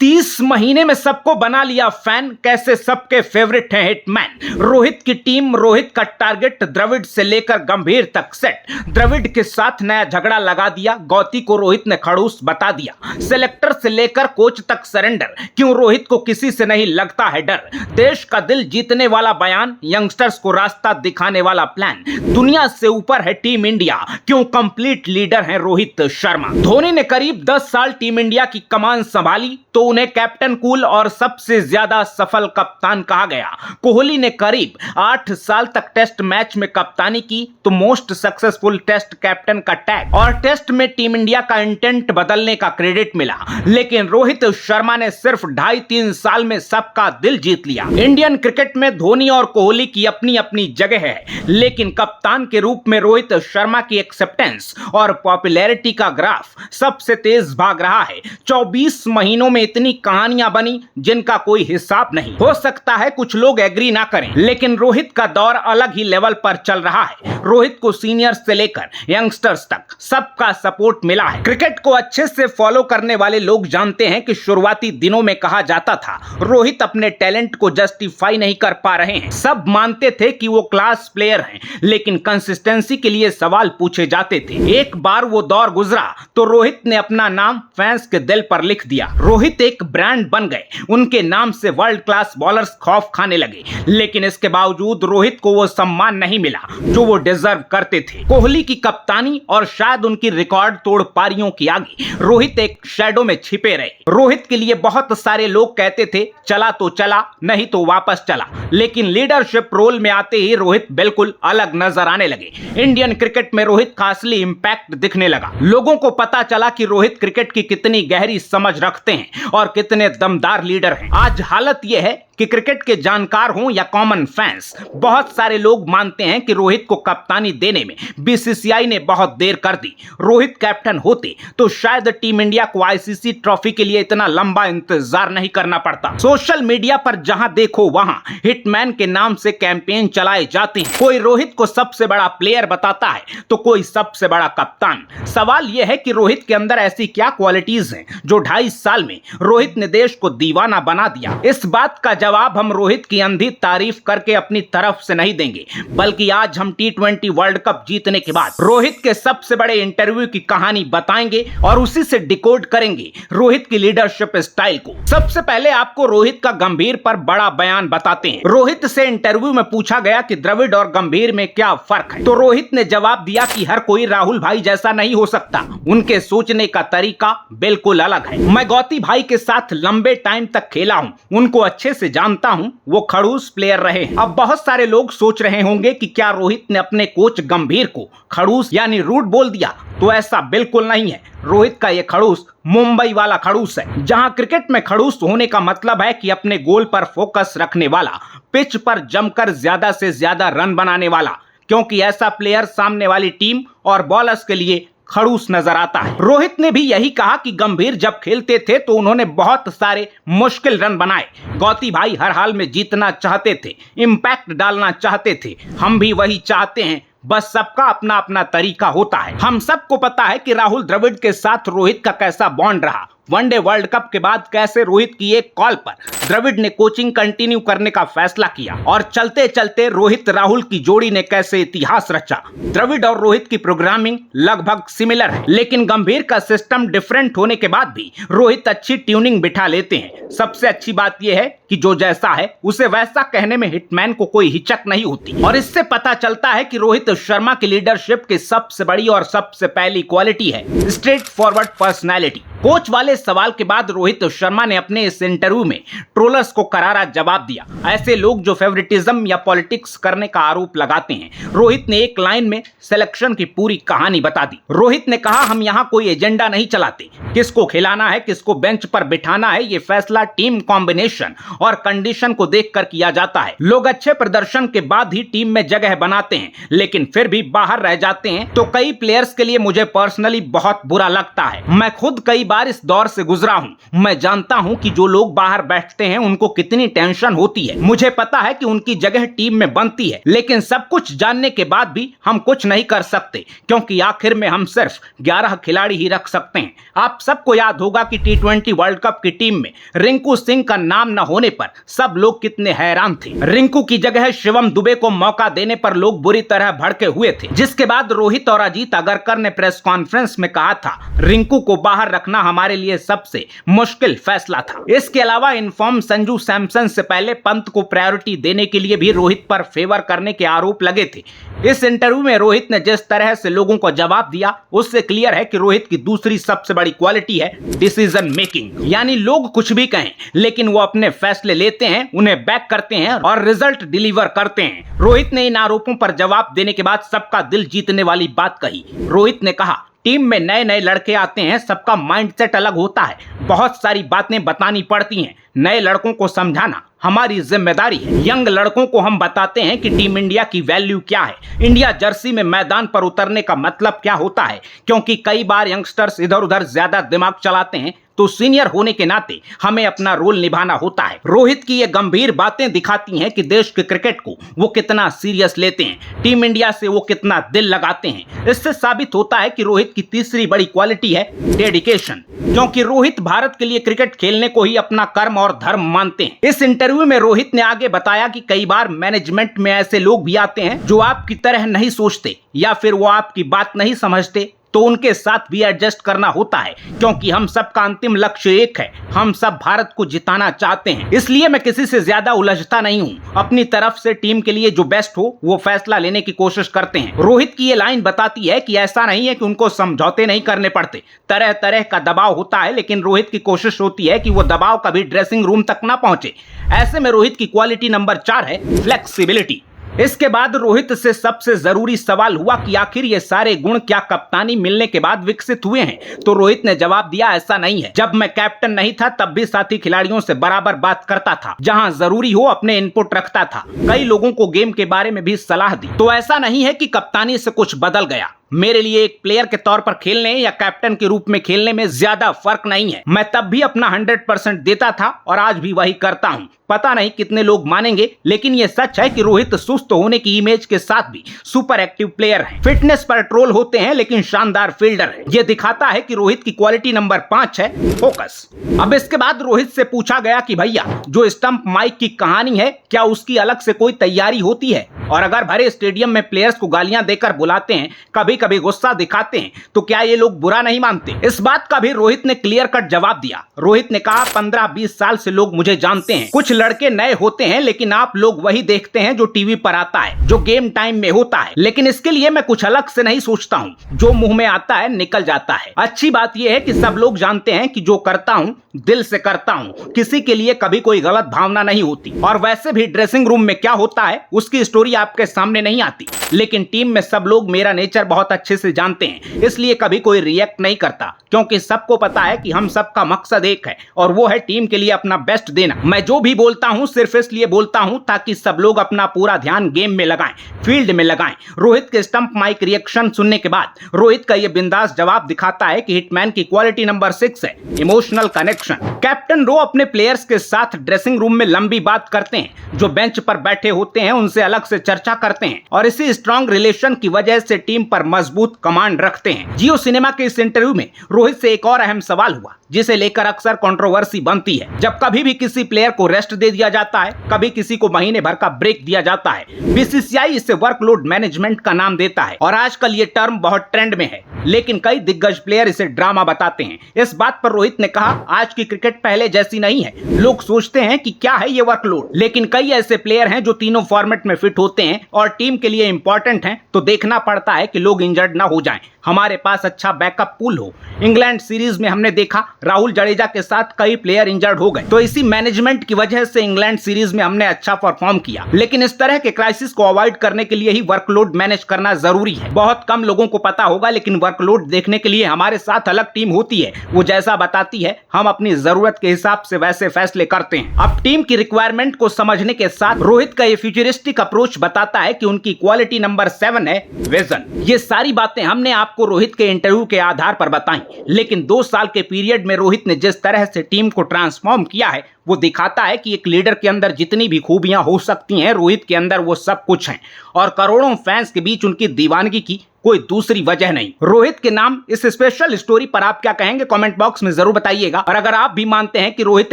30 महीने में सबको बना लिया फैन, कैसे सबके फेवरेट हैं हिटमैन। रोहित की टीम, रोहित का टारगेट द्रविड़ से लेकर गंभीर तक सेट। द्रविड़ के साथ नया झगड़ा लगा दिया, गौती को रोहित ने खड़ूस बता दिया। सेलेक्टर से लेकर कोच तक सरेंडर, क्यों रोहित को किसी से नहीं लगता है डर। देश का दिल जीतने वाला बयान, यंगस्टर्स को रास्ता दिखाने वाला प्लान। दुनिया से ऊपर है टीम इंडिया, क्यों कंप्लीट लीडर है रोहित शर्मा। धोनी ने करीब 10 साल टीम इंडिया की कमान संभाली तो उन्हें कैप्टन कूल और सबसे ज्यादा सफल कप्तान कहा गया। कोहली ने करीब 8 साल तक टेस्ट मैच में कप्तानी की तो मोस्ट सक्सेसफुल टेस्ट कैप्टन का टैग और टेस्ट में टीम इंडिया का इंटेंट बदलने का क्रेडिट मिला। लेकिन रोहित शर्मा ने सिर्फ 2.5-3 साल में सबका दिल जीत लिया। इंडियन क्रिकेट में धोनी और कोहली की अपनी अपनी जगह है, लेकिन कप्तान के रूप में रोहित शर्मा की एक्सेप्टेंस और पॉपुलैरिटी का ग्राफ सबसे तेज भाग रहा है। 24 महीनों में इतनी कहानियां बनी जिनका कोई हिसाब नहीं। हो सकता है कुछ लोग एग्री ना करें, लेकिन रोहित का दौर अलग ही लेवल पर चल रहा है। रोहित को सीनियर्स से लेकर यंगस्टर्स तक सबका सपोर्ट मिला है। क्रिकेट को अच्छे से फॉलो करने वाले लोग जानते हैं कि शुरुआती दिनों में कहा जाता था रोहित अपने टैलेंट को जस्टिफाई नहीं कर पा रहे हैं। सब मानते थे कि वो क्लास प्लेयर हैं, लेकिन कंसिस्टेंसी के लिए सवाल पूछे जाते थे। एक बार वो दौर गुजरा तो रोहित ने अपना नाम फैंस के दिल पर लिख दिया। रोहित एक ब्रांड बन गए, उनके नाम से वर्ल्ड क्लास बॉलर्स खौफ खाने लगे। लेकिन इसके बावजूद रोहित को वो सम्मान नहीं मिला जो वो डिजर्व करते थे। कोहली की कप्तानी और शायद उनकी रिकॉर्ड तोड़ पारियों की आगे रोहित एक शैडो में छिपे रहे। रोहित के लिए बहुत सारे लोग कहते थे चला तो चला, नहीं तो वापस चला, लेकिन लीडरशिप रोल में आते ही रोहित बिल्कुल अलग नजर आने लगे। इंडियन क्रिकेट में रोहित का असली इंपैक्ट दिखने लगा। लोगों को पता चला कि रोहित क्रिकेट की कितनी गहरी समझ रखते हैं और कितने दमदार लीडर हैं। आज हालत यह है कि क्रिकेट के जानकार हों या कॉमन फैंस, बहुत सारे लोग मानते हैं कि रोहित को कप्तानी देने में बीसीसीआई ने बहुत देर कर दी। रोहित कैप्टन होते तो शायद टीम इंडिया को आईसीसी ट्रॉफी के लिए इतना लंबा इंतजार नहीं करना पड़ता। सोशल मीडिया पर जहां देखो वहां हिटमैन के नाम से कैंपेन चलाए जाते हैं। कोई रोहित को सबसे बड़ा प्लेयर बताता है तो कोई सबसे बड़ा कप्तान। सवाल यह है कि रोहित के अंदर ऐसी क्या क्वालिटीज हैं जो 2.5 साल में रोहित ने देश को दीवाना बना दिया। इस बात का जवाब हम रोहित की अंधी तारीफ करके अपनी तरफ से नहीं देंगे, बल्कि आज हम T20 वर्ल्ड कप जीतने के बाद रोहित के सबसे बड़े इंटरव्यू की कहानी बताएंगे और उसी से डिकोड करेंगे रोहित की लीडरशिप स्टाइल को। सबसे पहले आपको रोहित का गंभीर पर बड़ा बयान बताते हैं। रोहित से इंटरव्यू में पूछा गया कि द्रविड़ और गंभीर में क्या फर्क है, तो रोहित ने जवाब दिया कि हर कोई राहुल भाई जैसा नहीं हो सकता, उनके सोचने का तरीका बिल्कुल अलग है। मैं गौती भाई के साथ लंबे टाइम तक खेला हूं, उनको अच्छे से जानता हूं, वो खड़ूस प्लेयर रहे हैं। अब बहुत सारे लोग सोच रहे होंगे कि क्या रोहित ने अपने कोच गंभीर को खड़ूस यानी रूड बोल दिया, तो ऐसा बिल्कुल नहीं है। रोहित का ये खड़ूस मुंबई वाला खड़ूस है, जहां क्रिकेट में खड़ूस होने का मतलब है कि अपने गोल पर फोकस रखने वाला, पिच पर जमकर ज्यादा से ज्यादा रन बनाने वाला, क्योंकि ऐसा प्लेयर सामने वाली टीम और बॉलर्स के लिए खड़ूस नजर आता है। रोहित ने भी यही कहा कि गंभीर जब खेलते थे तो उन्होंने बहुत सारे मुश्किल रन बनाए। गौती भाई हर हाल में जीतना चाहते थे, इम्पैक्ट डालना चाहते थे, हम भी वही चाहते हैं, बस सबका अपना अपना तरीका होता है। हम सबको पता है कि राहुल द्रविड़ के साथ रोहित का कैसा बॉन्ड रहा। वनडे वर्ल्ड कप के बाद कैसे रोहित की एक कॉल पर द्रविड़ ने कोचिंग कंटिन्यू करने का फैसला किया और चलते चलते रोहित राहुल की जोड़ी ने कैसे इतिहास रचा। द्रविड़ और रोहित की प्रोग्रामिंग लगभग सिमिलर है, लेकिन गंभीर का सिस्टम डिफरेंट होने के बाद भी रोहित अच्छी ट्यूनिंग बिठा लेते हैं। सबसे अच्छी बात यह है कि जो जैसा है उसे वैसा कहने में हिटमैन को कोई हिचक नहीं होती, और इससे पता चलता है कि रोहित शर्मा की लीडरशिप की सबसे बड़ी और सबसे पहली क्वालिटी है स्ट्रेट फॉरवर्ड पर्सनैलिटी। कोच वाले सवाल के बाद रोहित शर्मा ने अपने इस इंटरव्यू में ट्रोलर्स को करारा जवाब दिया। ऐसे लोग जो फेवरेटिज्म या पॉलिटिक्स करने का आरोप लगाते हैं। रोहित ने एक लाइन में सिलेक्शन की पूरी कहानी बता दी। रोहित ने कहा, हम यहाँ कोई एजेंडा नहीं चलाते, किसको खिलाना है किसको बेंच पर बिठाना है ये फैसला फैसला टीम कॉम्बिनेशन और कंडीशन को देखकर किया जाता है। लोग अच्छे प्रदर्शन के बाद ही टीम में जगह बनाते हैं, लेकिन फिर भी बाहर रह जाते हैं तो कई प्लेयर्स के लिए मुझे पर्सनली बहुत बुरा लगता है। मैं खुद कई बार इस दौर से गुजरा हूं। मैं जानता हूं कि जो लोग बाहर बैठते हैं उनको कितनी टेंशन होती है। मुझे पता है कि उनकी जगह टीम में बनती है, लेकिन सब कुछ जानने के बाद भी हम कुछ नहीं कर सकते, क्योंकि आखिर में हम सिर्फ 11 खिलाड़ी ही रख सकते हैं। आप सबको याद होगा कि T20 वर्ल्ड कप की टीम में रिंकू सिंह का नाम न होने पर सब लोग कितने हैरान थे। रिंकू की जगह शिवम दुबे को मौका देने पर लोग बुरी तरह भड़के हुए थे, जिसके बाद रोहित और अजीत अगरकर ने प्रेस कॉन्फ्रेंस में कहा था रिंकू को बाहर रखना हमारे लिए सबसे मुश्किल फैसला था। इसके अलावा इनफॉर्म संजू सैमसन से पहले पंत को प्रायोरिटी देने के लिए भी रोहित पर फेवर करने के आरोप लगे थे। इस इंटरव्यू में रोहित ने जिस तरह से लोगों को जवाब दिया उससे क्लियर है कि रोहित की दूसरी सबसे बड़ी क्वालिटी है डिसीजन मेकिंग, यानी लोग कुछ भी कहें लेकिन वो अपने फैसले लेते हैं, उन्हें बैक करते हैं और रिजल्ट डिलीवर करते हैं। रोहित ने इन आरोपों पर जवाब देने के बाद सबका दिल जीतने वाली बात कही। रोहित ने कहा टीम में नए नए लड़के आते हैं, सबका माइंडसेट अलग होता है, बहुत सारी बातें बतानी पड़ती हैं, नए लड़कों को समझाना हमारी जिम्मेदारी है। यंग लड़कों को हम बताते हैं कि टीम इंडिया की वैल्यू क्या है, इंडिया जर्सी में मैदान पर उतरने का मतलब क्या होता है, क्योंकि कई बार यंगस्टर्स इधर उधर ज्यादा दिमाग चलाते हैं तो सीनियर होने के नाते हमें अपना रोल निभाना होता है। रोहित की ये गंभीर बातें दिखाती हैं कि देश के क्रिकेट को वो कितना सीरियस लेते हैं, टीम इंडिया से वो कितना दिल लगाते हैं। इससे साबित होता है कि रोहित की तीसरी बड़ी क्वालिटी है डेडिकेशन, क्योंकि रोहित भारत के लिए क्रिकेट खेलने को ही अपना कर्म और धर्म मानते हैं। इस इंटरव्यू में रोहित ने आगे बताया कि कई बार मैनेजमेंट में ऐसे लोग भी आते हैं जो आपकी तरह नहीं सोचते या फिर वो आपकी बात नहीं समझते, तो उनके साथ भी एडजस्ट करना होता है, क्योंकि हम सबका अंतिम लक्ष्य एक है, हम सब भारत को जिताना चाहते हैं। इसलिए मैं किसी से ज्यादा उलझता नहीं हूं, अपनी तरफ से टीम के लिए जो बेस्ट हो वो फैसला लेने की कोशिश करते हैं। रोहित की ये लाइन बताती है कि ऐसा नहीं है कि उनको समझौते नहीं करने पड़ते, तरह तरह का दबाव होता है, लेकिन रोहित की कोशिश होती है कि वो दबाव कभी ड्रेसिंग रूम तक ना पहुंचे। ऐसे में रोहित की क्वालिटी नंबर 4 है फ्लेक्सिबिलिटी। इसके बाद रोहित से सबसे जरूरी सवाल हुआ कि आखिर ये सारे गुण क्या कप्तानी मिलने के बाद विकसित हुए हैं, तो रोहित ने जवाब दिया ऐसा नहीं है। जब मैं कैप्टन नहीं था तब भी साथी खिलाड़ियों से बराबर बात करता था, जहां जरूरी हो अपने इनपुट रखता था, कई लोगों को गेम के बारे में भी सलाह दी। तो ऐसा नहीं है कि कप्तानी से कुछ बदल गया। मेरे लिए एक प्लेयर के तौर पर खेलने या कैप्टन के रूप में खेलने में ज्यादा फर्क नहीं है। मैं तब भी अपना 100% देता था और आज भी वही करता हूं। पता नहीं कितने लोग मानेंगे, लेकिन यह सच है कि रोहित सुस्त होने की इमेज के साथ भी सुपर एक्टिव प्लेयर है। फिटनेस पर ट्रोल होते हैं लेकिन शानदार फील्डर है। यह दिखाता है कि रोहित की क्वालिटी नंबर 5 है फोकस। अब इसके बाद रोहित से पूछा गया कि भैया जो स्टंप माइक की कहानी है, क्या उसकी अलग से कोई तैयारी होती है, और अगर भरे स्टेडियम में प्लेयर्स को गालियां देकर बुलाते हैं, कभी कभी गुस्सा दिखाते हैं, तो क्या ये लोग बुरा नहीं मानते? इस बात का भी रोहित ने क्लियर कट जवाब दिया। रोहित ने कहा 15-20 साल से लोग मुझे जानते हैं, कुछ लड़के नए होते हैं लेकिन आप लोग वही देखते हैं जो टीवी पर आता है, जो गेम टाइम में होता है, लेकिन इसके लिए मैं कुछ अलग से नहीं सोचता हूँ, जो मुंह में आता है निकल जाता है। अच्छी बात यह है कि सब लोग जानते हैं कि जो करता हूँ दिल से करता हूँ, किसी के लिए कभी कोई गलत भावना नहीं होती। और वैसे भी ड्रेसिंग रूम में क्या होता है उसकी स्टोरी आपके सामने नहीं आती, लेकिन टीम में सब लोग मेरा नेचर बहुत अच्छे से जानते हैं, इसलिए कभी कोई रिएक्ट नहीं करता, क्योंकि सबको पता है कि हम सबका मकसद एक है और वो है टीम के लिए अपना बेस्ट देना। मैं जो भी बोलता हूँ सिर्फ इसलिए बोलता हूँ ताकि सब लोग अपना पूरा ध्यान गेम में लगाएं, फील्ड में लगाएं। रोहित के स्टंप माइक रिएक्शन सुनने के बाद रोहित का यह बिंदास जवाब दिखाता है कि हिटमैन की क्वालिटी नंबर 6 है इमोशनल कनेक्शन। कैप्टन रो अपने प्लेयर्स के साथ ड्रेसिंग रूम में लंबी बात करते हैं, जो बेंच पर बैठे होते हैं उनसे अलग से चर्चा करते हैं और इसी स्ट्रॉन्ग रिलेशन की वजह से टीम पर मजबूत कमांड रखते हैं। जियो सिनेमा के इस इंटरव्यू में रोहित से एक और अहम सवाल हुआ जिसे लेकर अक्सर कंट्रोवर्सी बनती है। जब कभी भी किसी प्लेयर को रेस्ट दे दिया जाता है, कभी किसी को महीने भर का ब्रेक दिया जाता है। बीसीसीआई इसे वर्कलोड मैनेजमेंट का नाम देता है और आजकल ये टर्म बहुत ट्रेंड में है, लेकिन कई दिग्गज प्लेयर इसे ड्रामा बताते हैं। इस बात पर रोहित ने कहा आज की क्रिकेट पहले जैसी नहीं है, लोग सोचते हैं कि क्या है ये वर्कलोड, लेकिन कई ऐसे प्लेयर हैं जो तीनों फॉर्मेट में फिट होते हैं और टीम के लिए इंपॉर्टेंट हैं, तो देखना पड़ता है कि लोग इंजर्ड ना हो जाएं, हमारे पास अच्छा बैकअप पूल हो। इंग्लैंड सीरीज में हमने देखा राहुल जडेजा के साथ कई प्लेयर इंजर्ड हो गए, तो इसी मैनेजमेंट की वजह से इंग्लैंड सीरीज में हमने अच्छा परफॉर्म किया। लेकिन इस तरह के क्राइसिस को अवॉइड करने के लिए ही वर्कलोड मैनेज करना जरूरी है। बहुत कम लोगों को पता होगा, लेकिन वर्कलोड देखने के लिए हमारे साथ अलग टीम होती है, वो जैसा बताती है हम अपनी जरूरत के हिसाब से वैसे फैसले करते हैं। अब टीम की रिक्वायरमेंट को समझने के साथ रोहित का ये फ्यूचरिस्टिक अप्रोच बताता है कि उनकी क्वालिटी नंबर 7 है विजन। ये सारी बातें हमने आपको रोहित के इंटरव्यू के आधार पर बताई, लेकिन 2 साल के पीरियड में रोहित ने जिस तरह से टीम को ट्रांसफॉर्म किया है वो दिखाता है कि एक लीडर के अंदर जितनी भी खूबियां हो सकती हैं, रोहित के अंदर वो सब कुछ हैं और करोड़ों फैंस के बीच उनकी दीवानगी की कोई दूसरी वजह नहीं। रोहित के नाम इस स्पेशल स्टोरी पर आप क्या कहेंगे कमेंट बॉक्स में जरूर बताइएगा। और अगर आप भी मानते हैं कि रोहित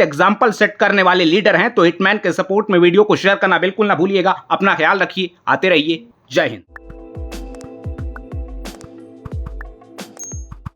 एग्जाम्पल सेट करने वाले लीडर हैं तो हिटमैन के सपोर्ट में वीडियो को शेयर करना बिल्कुल ना भूलिएगा। अपना ख्याल रखिए, आते रहिए, जय हिंद।